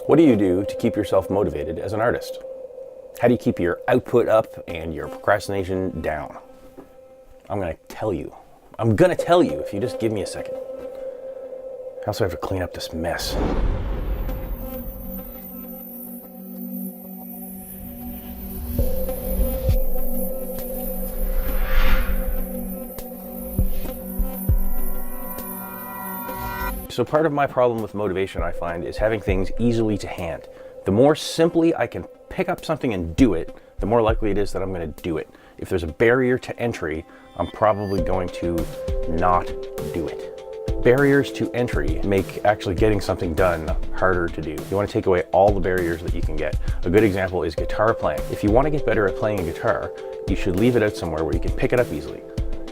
What do you do to keep yourself motivated as an artist? How do you keep your output up and your procrastination down? I'm gonna tell you. I'm gonna tell you if you just give me a second. I also have to clean up this mess. So part of my problem with motivation, I find, is having things easily to hand. The more simply I can pick up something and do it, the more likely it is that I'm going to do it. If there's a barrier to entry, I'm probably going to not do it. Barriers to entry make actually getting something done harder to do. You want to take away all the barriers that you can get. A good example is guitar playing. If you want to get better at playing a guitar, you should leave it out somewhere where you can pick it up easily.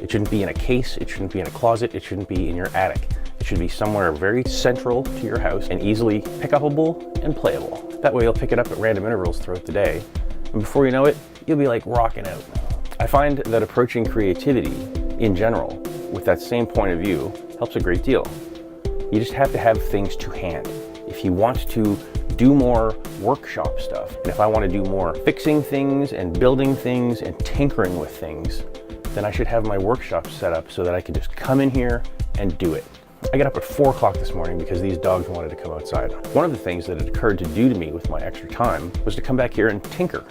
It shouldn't be in a case, it shouldn't be in a closet, it shouldn't be in your attic. It should be somewhere very central to your house and easily pick upable and playable. That way you'll pick it up at random intervals throughout the day, and before you know it, you'll be like rocking out. I find that approaching creativity in general with that same point of view helps a great deal. You just have to have things to hand. If you want to do more workshop stuff, and if I want to do more fixing things and building things and tinkering with things, then I should have my workshop set up so that I can just come in here and do it. I got up at 4 o'clock this morning because these dogs wanted to come outside. One of the things that it occurred to do to me with my extra time was to come back here and tinker.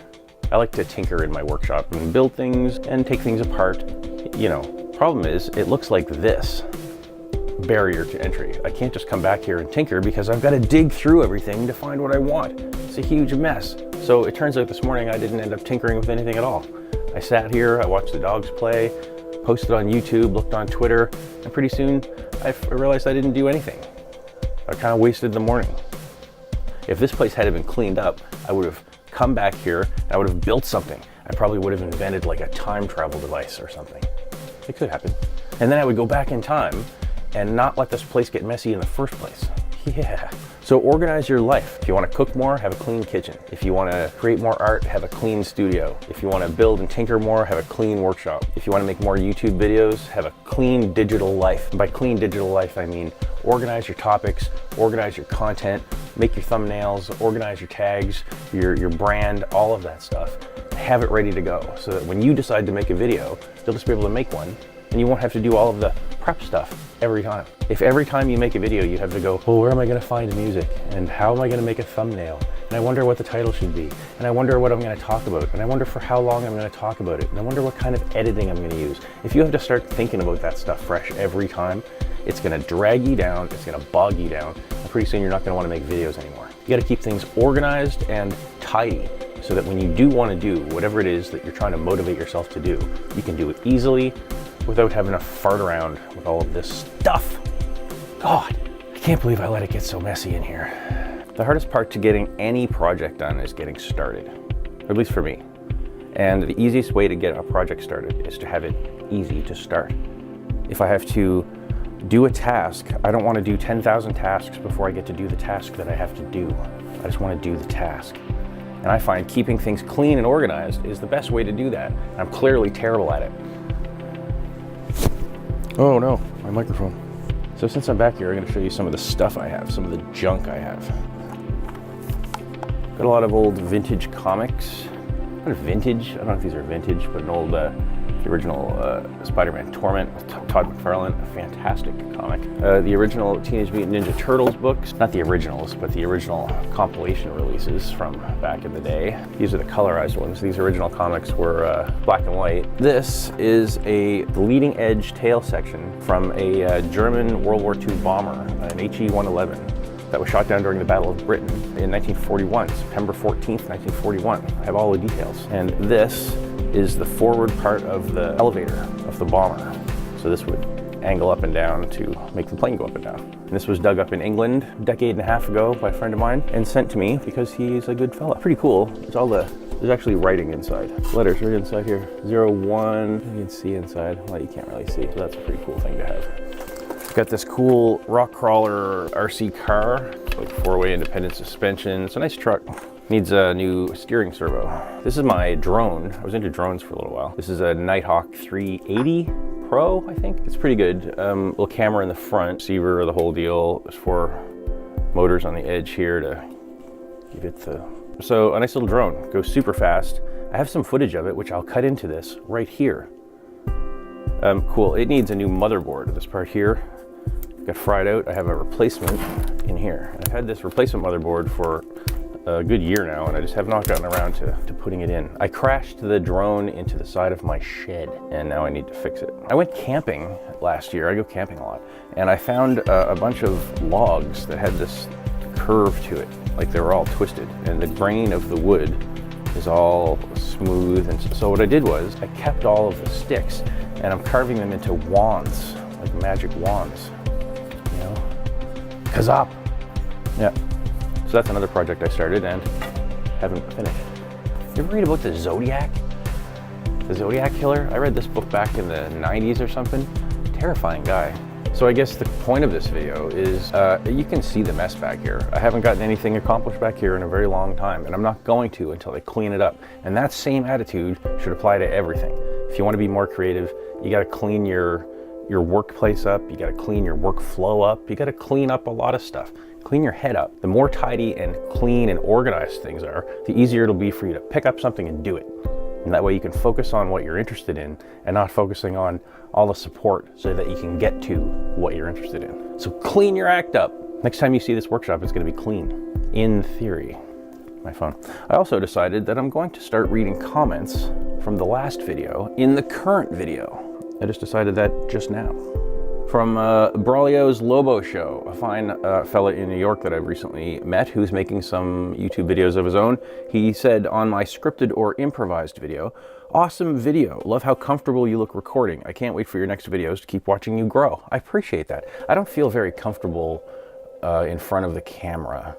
I like to tinker in my workshop and build things and take things apart. You know, problem is it looks like this. Barrier to entry. I can't just come back here and tinker because I've got to dig through everything to find what I want. It's a huge mess. So it turns out this morning I didn't end up tinkering with anything at all. I sat here, I watched the dogs play, posted on YouTube, looked on Twitter, and pretty soon I realized I didn't do anything. I kind of wasted the morning. If this place had been cleaned up, I would have come back here and I would have built something. I probably would have invented like a time travel device or something. It could happen. And then I would go back in time and not let this place get messy in the first place. Yeah. So organize your life. If you want to cook more, have a clean kitchen. If you want to create more art, have a clean studio. If you want to build and tinker more, have a clean workshop. If you want to make more YouTube videos, have a clean digital life. By clean digital life, I mean organize your topics, organize your content, make your thumbnails, organize your tags, your brand, all of that stuff. Have it ready to go so that when you decide to make a video, you'll just be able to make one and you won't have to do all of the prep stuff every time. If every time you make a video you have to go, well, where am I going to find music? And how am I going to make a thumbnail? And I wonder what the title should be. And I wonder what I'm going to talk about. And I wonder for how long I'm going to talk about it. And I wonder what kind of editing I'm going to use. If you have to start thinking about that stuff fresh every time, it's going to drag you down, it's going to bog you down, and pretty soon you're not going to want to make videos anymore. You got to keep things organized and tidy so that when you do want to do whatever it is that you're trying to motivate yourself to do, you can do it easily without having to fart around with all of this stuff. God, I can't believe I let it get so messy in here. The hardest part to getting any project done is getting started, or at least for me. And the easiest way to get a project started is to have it easy to start. If I have to do a task, I don't want to do 10,000 tasks before I get to do the task that I have to do. I just want to do the task. And I find keeping things clean and organized is the best way to do that. I'm clearly terrible at it. Oh no, my microphone. So since I'm back here, I'm going to show you some of the stuff I have, some of the junk I have. Got a lot of old vintage comics. Not vintage, I don't know if these are vintage, but an old, the original Spider-Man Torment with Todd McFarlane, a fantastic comic. The original Teenage Mutant Ninja Turtles books, not the originals, but the original compilation releases from back in the day. These are the colorized ones. These original comics were black and white. This is the leading edge tail section from a German World War II bomber, an HE-111. That was shot down during the Battle of Britain in 1941, September 14th, 1941. I have all the details. And this is the forward part of the elevator of the bomber. So this would angle up and down to make the plane go up and down. And this was dug up in England a decade and a half ago by a friend of mine and sent to me because he's a good fella. Pretty cool. There's actually writing inside. Letters right inside here. 01, you can see inside. Well, you can't really see, so that's a pretty cool thing to have. Got this cool rock crawler RC car, like 4-way independent suspension. It's a nice truck. Needs a new steering servo. This is my drone. I was into drones for a little while. This is a Nighthawk 380 Pro, I think. It's pretty good. Little camera in the front, receiver, the whole deal. There's 4 motors on the edge here to give it the... So a nice little drone, goes super fast. I have some footage of it, which I'll cut into this right here. Cool, it needs a new motherboard. This part here got fried out. I have a replacement in here. I've had this replacement motherboard for a good year now, and I just have not gotten around to putting it in. I crashed the drone into the side of my shed, and now I need to fix it. I went camping last year. I go camping a lot, and I found a bunch of logs that had this curve to it, like they were all twisted, and the grain of the wood is all smooth. And so what I did was I kept all of the sticks, and I'm carving them into wands, like magic wands, you know? Kazap! Yeah. So that's another project I started and haven't finished. You ever read about the Zodiac? The Zodiac Killer? I read this book back in the 90s or something. Terrifying guy. So I guess the point of this video is you can see the mess back here. I haven't gotten anything accomplished back here in a very long time, and I'm not going to until I clean it up. And that same attitude should apply to everything. If you want to be more creative, you got to clean your workplace up, you got to clean your workflow up, you got to clean up a lot of stuff. Clean your head up. The more tidy and clean and organized things are, the easier it'll be for you to pick up something and do it. And that way you can focus on what you're interested in and not focusing on all the support so that you can get to what you're interested in. So clean your act up. Next time you see this workshop, it's going to be clean. In theory. My phone. I also decided that I'm going to start reading comments from the last video in the current video. I just decided that just now. From Braulio's Lobo Show, a fine fella in New York that I've recently met who's making some YouTube videos of his own. He said on my scripted or improvised video, "Awesome video. Love how comfortable you look recording. I can't wait for your next videos to keep watching you grow." I appreciate that. I don't feel very comfortable in front of the camera,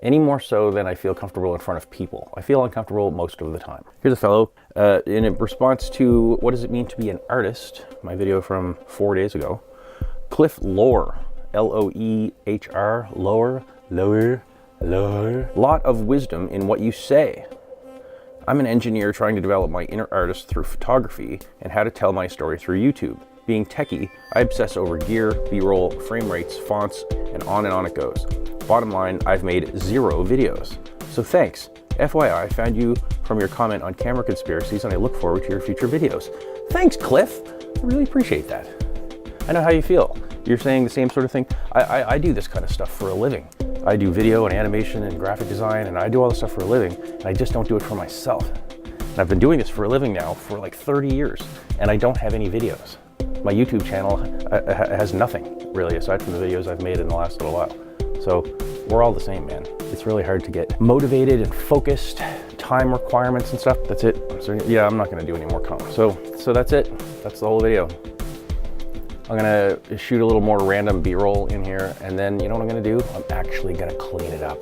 any more so than I feel comfortable in front of people. I feel uncomfortable most of the time. Here's a fellow in response to what does it mean to be an artist, my video from 4 days ago. Cliff Lohr, L-O-E-H-R, Lohr. Lot of wisdom in what you say. I'm an engineer trying to develop my inner artist through photography and how to tell my story through YouTube. Being techie, I obsess over gear, B-roll, frame rates, fonts, and on it goes. Bottom line, I've made 0 videos. So thanks. FYI, I found you from your comment on camera conspiracies, and I look forward to your future videos. Thanks, Cliff. I really appreciate that. I know how you feel. You're saying the same sort of thing. I do this kind of stuff for a living. I do video and animation and graphic design, and I do all this stuff for a living, and I just don't do it for myself. And I've been doing this for a living now for like 30 years, and I don't have any videos. My YouTube channel has nothing, really, aside from the videos I've made in the last little while. So we're all the same, man. It's really hard to get motivated and focused, time requirements and stuff. That's it. So yeah, I'm not gonna do any more comments. So that's it. That's the whole video. I'm gonna shoot a little more random B-roll in here, and then you know what I'm gonna do? I'm actually gonna clean it up.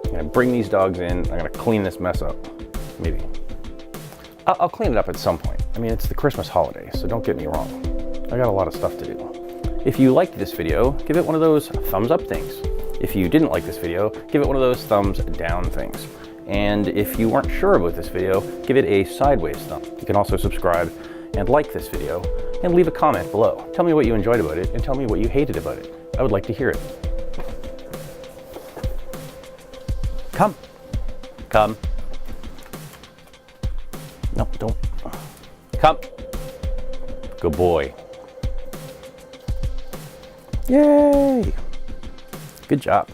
I'm gonna bring these dogs in, I'm gonna clean this mess up. Maybe. I'll clean it up at some point. I mean, it's the Christmas holiday, so don't get me wrong. I got a lot of stuff to do. If you liked this video, give it one of those thumbs up things. If you didn't like this video, give it one of those thumbs down things. And if you weren't sure about this video, give it a sideways thumb. You can also subscribe and like this video and leave a comment below. Tell me what you enjoyed about it and tell me what you hated about it. I would like to hear it. Come. Come. No, don't. Come. Good boy. Yay! Good job.